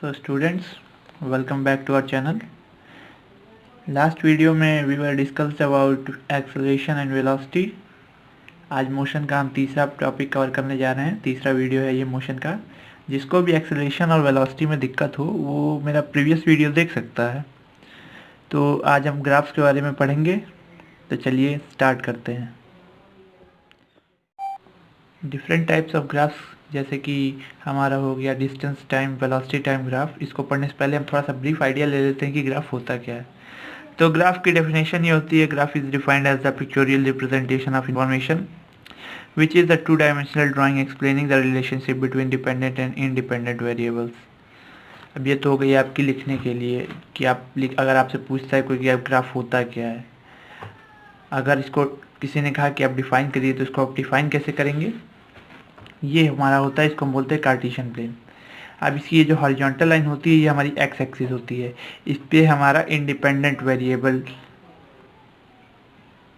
So students, welcome back to our channel. Last video में we were discussed about acceleration and velocity. आज motion का हम तीसरा topic cover करने जा रहे हैं. तीसरा वीडियो है ये मोशन का. जिसको भी एक्सेलरेशन और वेलोसिटी में दिक्कत हो वो मेरा प्रीवियस वीडियो देख सकता है. तो आज हम ग्राफ्स के बारे में पढ़ेंगे. तो चलिए स्टार्ट करते हैं. डिफरेंट टाइप्स ऑफ ग्राफ्स जैसे कि हमारा हो गया distance time velocity time graph. इसको पढ़ने से पहले हम थोड़ा सा ब्रीफ आइडिया ले लेते हैं कि ग्राफ होता क्या है. तो ग्राफ की डेफिनेशन ये होती है, graph is defined as the pictorial representation of information which is the two dimensional drawing explaining the relationship between dependent and independent variables. अब ये तो हो गई आपकी लिखने के लिए कि आप अगर आपसे पूछता है कोई कि ग्राफ होता क्या है, अगर इसको किसी ने कहा कि आप डिफाइन करिए तो इसको आप डिफाइन कैसे करेंगे. ये हमारा होता है, इसको हम बोलते हैं कार्टेशियन प्लेन. अब इसकी ये जो हॉरिजॉन्टल लाइन होती है ये हमारी एक्स एक्सिस होती है. इस पे हमारा इंडिपेंडेंट वेरिएबल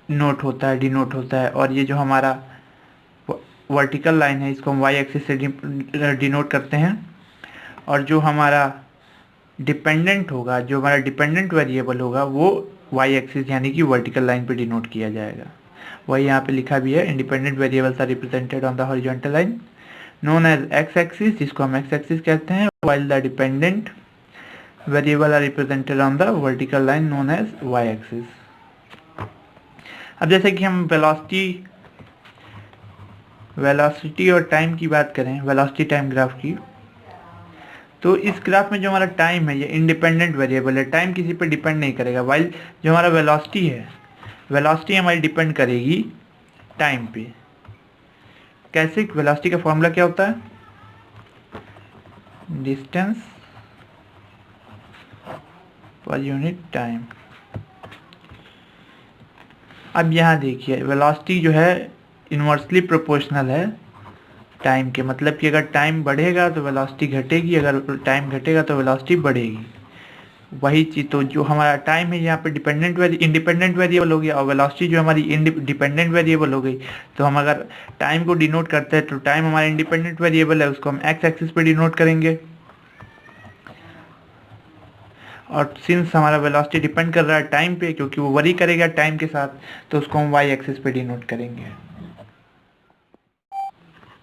नोट होता है, डिनोट होता है. और ये जो हमारा वर्टिकल लाइन है इसको हम वाई एक्सिस से डिनोट करते हैं. और जो हमारा डिपेंडेंट होगा, जो हमारा डिपेंडेंट वेरिएबल होगा वो वाई एक्सिस यानी कि वर्टिकल लाइन पे डिनोट किया जाएगा. वही यहाँ पे लिखा भी है, independent variables are represented on the horizontal line known as X axis, जिसको हम एक्स एक्सिस कहते हैं, while the dependent variable are represented on the vertical line known as y axis. अब जैसे कि हम वेलोसिटी और टाइम की बात करें, वेलोसिटी टाइम ग्राफ की, तो इस ग्राफ में जो हमारा टाइम है ये इंडिपेंडेंट वेरिएबल है. टाइम किसी पे डिपेंड नहीं करेगा. वाइल जो हमारा वेलोसिटी है, वेलोसिटी हमारी डिपेंड करेगी टाइम पे. कैसे? वेलोसिटी का फॉर्मूला क्या होता है? Distance per unit time. अब यहाँ देखिए वेलोसिटी जो है इन्वर्सली प्रोपोर्शनल है टाइम के. मतलब कि अगर टाइम बढ़ेगा तो वेलोसिटी घटेगी, अगर टाइम घटेगा तो वेलोसिटी बढ़ेगी. वही चीज़. तो जो हमारा टाइम है यहाँ पे इंडिपेंडेंट वेरिएबल हो गया और वेलोसिटी जो हमारी डिपेंडेंट वेरिएबल हो गई. तो हम अगर टाइम को डिनोट करते हैं तो टाइम हमारा इंडिपेंडेंट वेरिएबल है, उसको हम एक्स एक्सिस पे डिनोट करेंगे. और सिंस हमारा वेलोसिटी डिपेंड कर रहा है टाइम पे, क्योंकि वो वरी करेगा टाइम के साथ, तो उसको हम वाई एक्सिस पे डिनोट करेंगे.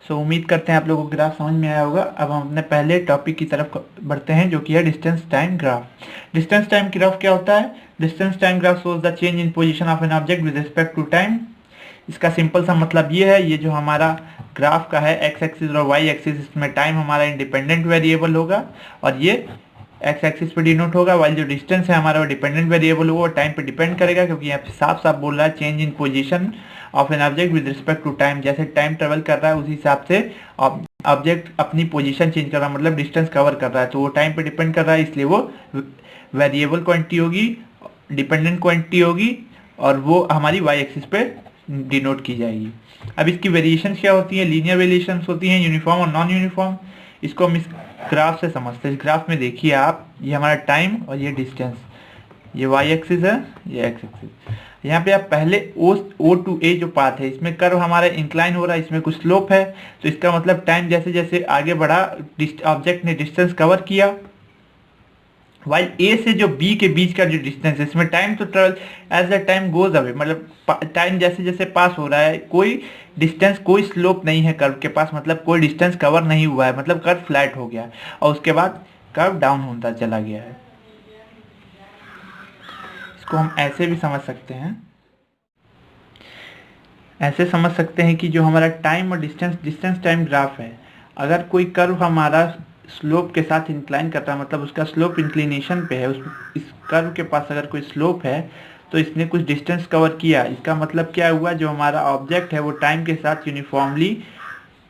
सो उम्मीद करते हैं आप लोगों को ग्राफ समझ में आया होगा. अब हम अपने पहले टॉपिक की तरफ बढ़ते हैं जो कि है distance time graph. Distance time graph क्या होता है? Distance time graph shows the change in position of an object with respect to time. इसका सिंपल सा मतलब ये है, ये जो हमारा ग्राफ का है एक्स एक्सिस और वाई एक्सिस, इसमें टाइम हमारा इंडिपेंडेंट वेरिएबल होगा और ये एक्स एक्सिस पे डिनोट होगा. वाइल जो डिस्टेंस है हमारा वो डिपेंडेंट वेरिएबल होगा, वो टाइम पे डिपेंड करेगा, क्योंकि यहाँ पे साफ साफ बोल रहा है change in position of an object with respect to time. जैसे टाइम ट्रेवल कर रहा है उसी हिसाब से ऑब्जेक्ट अपनी पोजीशन चेंज कर रहा है, मतलब डिस्टेंस कवर कर रहा है. तो वो टाइम पे डिपेंड कर रहा है, इसलिए वो वेरिएबल क्वांटिटी होगी, डिपेंडेंट क्वांटिटी होगी और वो हमारी वाई एक्सिस पे डिनोट की जाएगी. अब इसकी वेरिएशन क्या होती है? लीनियर वेरिएशन होती हैं, यूनिफॉर्म और नॉन यूनिफॉर्म. इसको हम इस ग्राफ से समझते हैं. इस ग्राफ में देखिए आप, ये हमारा टाइम और ये डिस्टेंस, ये वाई एक्सिस है, ये एक्स एक्सिस. यहाँ पे आप पहले ओ टू ए जो पाथ है इसमें कर्व हमारा इंक्लाइन हो रहा है, इसमें कुछ स्लोप है. तो इसका मतलब टाइम जैसे जैसे आगे बढ़ा ऑब्जेक्ट ने डिस्टेंस कवर किया. वाइल ए से जो बी के बीच का जो डिस्टेंस है इसमें टाइम तो travel as the time goes away, मतलब टाइम जैसे जैसे पास हो रहा है, कोई डिस्टेंस कोई स्लोप नहीं है कर्व के पास, मतलब कोई डिस्टेंस कवर नहीं हुआ है, मतलब कर्व फ्लैट हो गया और उसके बाद कर्व डाउन होता चला गया है. इसको हम ऐसे भी समझ सकते हैं, ऐसे समझ सकते हैं कि जो हमारा टाइम और डिस्टेंस टाइम ग्राफ है, अगर कोई कर्व हमारा स्लोप के साथ इंक्लाइन करता है, मतलब उसका स्लोप इंक्लिनेशन पे है, इस कर्व के पास अगर कोई स्लोप है तो इसने कुछ डिस्टेंस कवर किया. इसका मतलब क्या हुआ? जो हमारा ऑब्जेक्ट है वो टाइम के साथ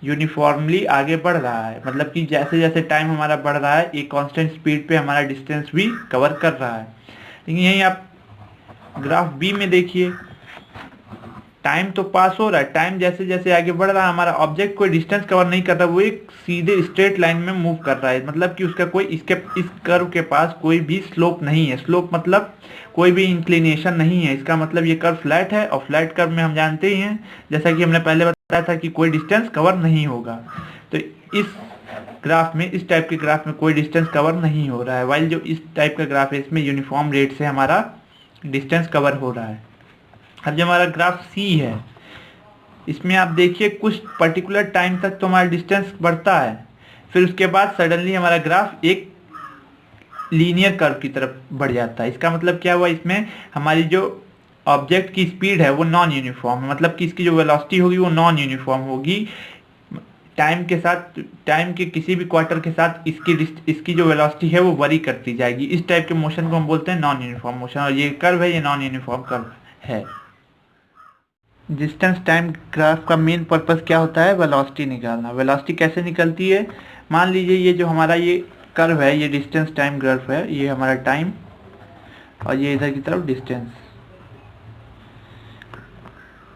यूनिफॉर्मली आगे बढ़ रहा है. मतलब कि जैसे जैसे टाइम हमारा बढ़ रहा है एक कांस्टेंट स्पीड पे हमारा डिस्टेंस भी कवर कर रहा है. लेकिन यहीं आप ग्राफ बी में देखिए, टाइम तो पास हो रहा है, टाइम जैसे जैसे आगे बढ़ रहा है हमारा ऑब्जेक्ट कोई डिस्टेंस कवर नहीं कर रहा, वो एक सीधे स्ट्रेट लाइन में मूव कर रहा है. मतलब कि उसका कोई इस कर्व के पास कोई भी स्लोप नहीं है. स्लोप मतलब कोई भी इंक्लिनेशन नहीं है. इसका मतलब ये कर्व फ्लैट है और फ्लैट कर्व में हम जानते ही हैं, जैसा कि हमने पहले बताया था, कि कोई डिस्टेंस कवर नहीं होगा. तो इस ग्राफ में, इस टाइप के ग्राफ में कोई डिस्टेंस कवर नहीं हो रहा है, वाइल जो इस टाइप का ग्राफ है इसमें यूनिफॉर्म रेट से हमारा डिस्टेंस कवर हो रहा है। अब जो हमारा ग्राफ सी है, इसमें आप देखिए कुछ पर्टिकुलर टाइम तक तो हमारा डिस्टेंस बढ़ता है, फिर उसके बाद सडनली हमारा ग्राफ एक लीनियर कर्व की तरफ बढ़ जाता है। इसका मतलब क्या हुआ, इसमें हमारी जो ऑब्जेक्ट की स्पीड है वो नॉन यूनिफॉर्म है, मतलब कि इसकी जो वेलोसिटी होगी वो नॉन यूनिफॉर्म होगी। टाइम के साथ, टाइम के किसी भी क्वार्टर के साथ इसकी जो वेलोसिटी है वो वरी करती जाएगी। इस टाइप के मोशन को हम बोलते हैं नॉन यूनिफॉर्म मोशन, और ये कर्व है, ये नॉन यूनिफॉर्म कर्व है। डिस्टेंस टाइम ग्राफ का मेन पर्पस क्या होता है, वेलोसिटी निकालना। वेलोसिटी कैसे निकलती है, मान लीजिए ये जो हमारा ये कर्व है, ये डिस्टेंस टाइम ग्राफ है, ये हमारा टाइम और ये इधर की तरफ डिस्टेंस।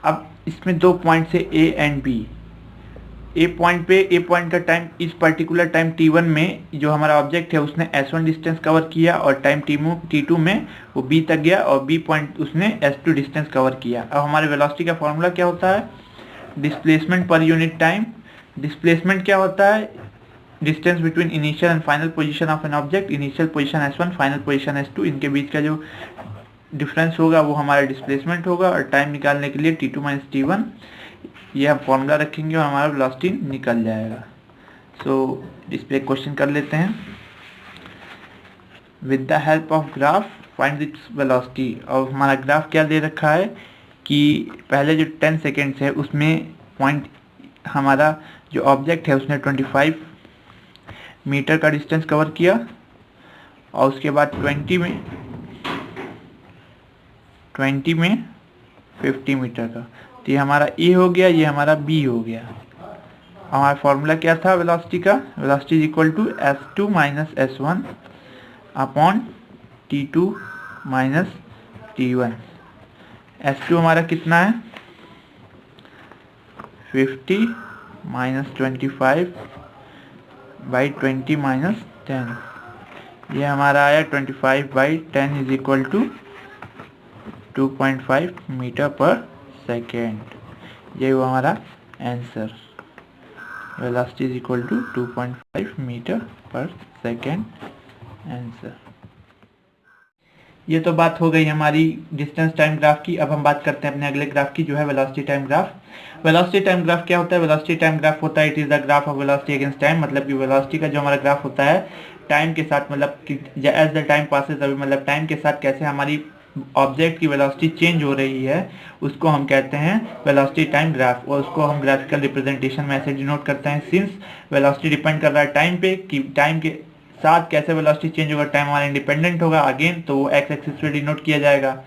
अब इसमें दो पॉइंट्स है A and B. A point का टाइम, इस पर्टिकुलर टाइम t1 में जो हमारा ऑब्जेक्ट है उसने s1 डिस्टेंस कवर किया, और टाइम t2 में वो b तक गया, और b पॉइंट उसने s2 डिस्टेंस कवर किया। अब हमारे वेलोसिटी का फॉर्मूला क्या होता है, displacement per unit time. Displacement क्या होता है, distance between initial and final position of an object. Initial position s1, final position s2, इनके बीच का जो डिफरेंस होगा वो हमारा डिस्प्लेसमेंट होगा। और टाइम निकालने के लिए t2 माइनस t1 ये हम फॉर्मूला रखेंगे और हमारा वेलोसिटी निकल जाएगा। सो इस पे क्वेश्चन कर लेते हैं। With the help of graph find its velocity. और हमारा ग्राफ क्या दे रखा है कि पहले जो 10 सेकेंड्स है उसमें पॉइंट, हमारा जो ऑब्जेक्ट है उसने 25 मीटर का डिस्टेंस कवर किया, और उसके बाद 20 में 50 मीटर का। तो ये हमारा ए हो गया, ये हमारा बी हो गया। हमारा फॉर्मूला क्या था वेलोसिटी का, velocity is equal to s2 minus s1 upon t2 minus t1। s2 हमारा कितना है 50 माइनस 25 बाई 20 माइनस 10, ये हमारा आया 25 by 10 is equal to 2.5 metre per second. ये हुआ हमारा answer, velocity is equal to 2.5 metre per second answer. ये तो बात हो गई हमारी डिस्टेंस टाइम ग्राफ की। अब हम बात करते हैं अपने अगले ग्राफ की, जो है velocity time graph. Velocity time graph क्या होता है, वेलोसिटी टाइम ग्राफ होता है it is the graph of velocity against time. मतलब कि वेलोसिटी का जो हमारा ग्राफ होता है टाइम के साथ, मतलब कि एज द टाइम पासेस, अभी मतलब टाइम के साथ कैसे हमारी ऑब्जेक्ट की वेलोसिटी चेंज हो रही है, उसको हम कहते हैं वेलोसिटी टाइम ग्राफ। और उसको हम ग्राफिकल रिप्रेजेंटेशन में ऐसे डिनोट करते हैं, सिंस वेलोसिटी डिपेंड कर रहा है टाइम पे, कि टाइम के साथ कैसे वेलोसिटी चेंज होगा, टाइम हमारा इंडिपेंडेंट होगा अगेन, तो वो एक्स एक्सिस पे डिनोट किया जाएगा,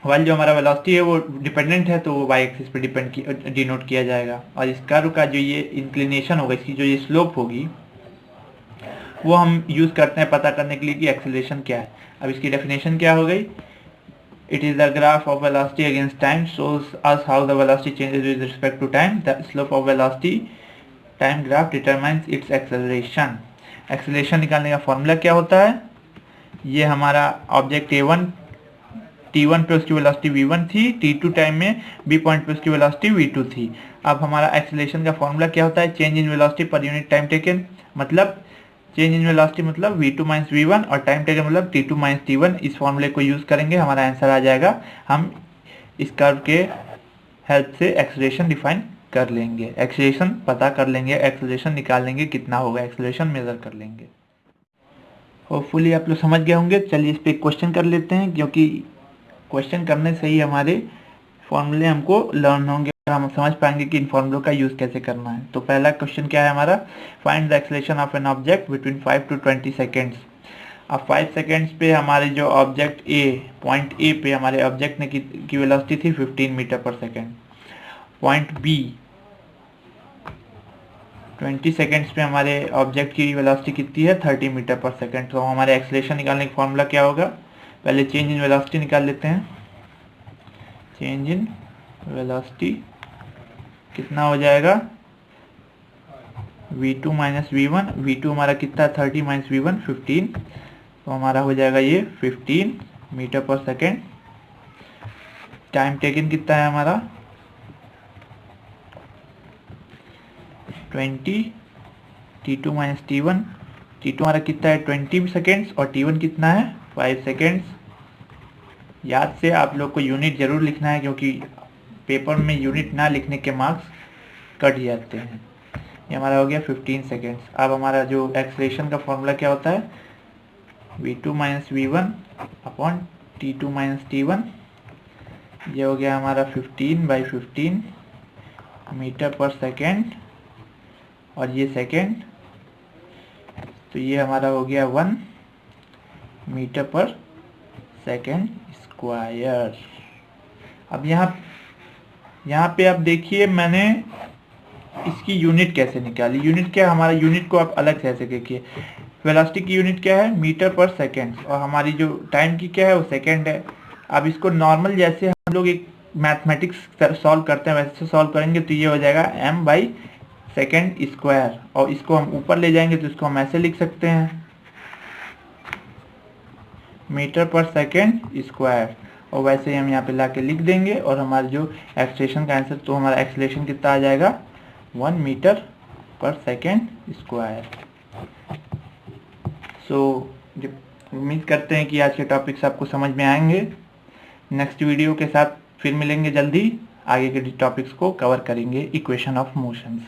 वाइल जो हमारा वेलोसिटी है वो डिपेंडेंट है तो वो वाई एक्सिस पे डिनोट किया जाएगा। और इस कर्व का जो ये इंक्लिनेशन होगा, इसकी जो ये स्लोप होगी, वो हम यूज करते हैं पता करने के लिए कि एक्सेलरेशन क्या है। अब इसकी डेफिनेशन क्या हो गई, it is the graph of velocity against time shows us how the velocity changes with respect to time. The slope of velocity time graph determines its acceleration. Acceleration निकालने का फॉर्मूला क्या होता है, ये हमारा ऑब्जेक्ट A1, T1 पे उसकी velocity V1 थी, T2 टाइम में B पॉइंट पे उसकी वेलोसिटी V2 थी। अब हमारा एक्सेलरेशन का फॉर्मूला क्या होता है, change in velocity per unit time taken. मतलब चेंज इन वेलोसिटी मतलब V2 माइनस V1, और टाइम टेकन मतलब T2 माइनस T1। इस फॉर्मूले को यूज करेंगे, हमारा आंसर आ जाएगा। हम इस कर्व के हेल्प से एक्सेलरेशन डिफाइन कर लेंगे, एक्सेलरेशन पता कर लेंगे, एक्सेलरेशन निकाल लेंगे कितना होगा, एक्सेलरेशन मेजर कर लेंगे। होपफुली आप लोग समझ गए होंगे। चलिए इस पे क्वेश्चन कर लेते हैं, क्योंकि क्वेश्चन करने से ही हमारे फॉर्मूले हमको लर्न होंगे और हम समझ पाएंगे कि इन फॉर्मूलों का यूज कैसे करना है। तो पहला क्वेश्चन क्या है हमारा, find the acceleration of an object between 5 to 20 seconds. अब 5 सेकेंड्स पे हमारे जो ऑब्जेक्ट पॉइंट ए पे हमारे ऑब्जेक्ट ने की वेलोसिटी थी 15 metre per second. Point B 20 seconds पे हमारे ऑब्जेक्ट की वेलोसिटी कितनी है 30 मीटर पर सेकेंड। तो हमारे एक्सेलरेशन निकालने का फॉर्मूला क्या होगा, पहले चेंज इन वेलोसिटी निकाल लेते हैं। चेंज इन वेलोसिटी कितना हो जाएगा, V2 माइनस V1। V2 हमारा कितना है 30 माइनस V1 15, तो हमारा हो जाएगा ये 15 metre per second. Time taken कितना है हमारा 20, t2 माइनस t1। t2 हमारा कितना है 20 सेकेंड्स और t1 कितना है 5 सेकेंड्स। याद से आप लोग को यूनिट ज़रूर लिखना है, क्योंकि पेपर में यूनिट ना लिखने के मार्क्स कट जाते हैं। ये हमारा हो गया 15 सेकेंड्स। अब हमारा जो एक्सेलरेशन का फॉर्मूला क्या होता है, v2 minus v1 upon t2 minus t1। ये हो गया हमारा 15/15 मीटर पर सेकेंड, और ये सेकेंड, तो ये हमारा हो गया 1 मीटर पर सेकेंड स्क्वायर। अब यहाँ पे आप देखिए मैंने इसकी यूनिट कैसे निकाली। यूनिट क्या है हमारा, यूनिट को आप अलग से ऐसे देखिए। वेलोसिटी की यूनिट क्या है मीटर पर सेकेंड, और हमारी जो टाइम की क्या है वो सेकेंड है। अब इसको नॉर्मल जैसे हम लोग एक मैथमेटिक्स सॉल्व करते हैं वैसे सॉल्व करेंगे, तो ये हो जाएगा m/सेकेंड स्क्वायर, और इसको हम ऊपर ले जाएंगे तो इसको हम ऐसे लिख सकते हैं मीटर पर सेकेंड स्क्वायर, और वैसे ही हम यहाँ पे ला के लिख देंगे। और हमारा जो एक्सेलरेशन का आंसर, तो हमारा एक्सेलरेशन कितना आ जाएगा 1 मीटर पर सेकेंड स्क्वायर। सो उम्मीद करते हैं कि आज के टॉपिक्स आपको समझ में आएंगे। नेक्स्ट वीडियो के साथ फिर मिलेंगे जल्दी, आगे के टॉपिक्स को कवर करेंगे, इक्वेशन ऑफ मोशंस।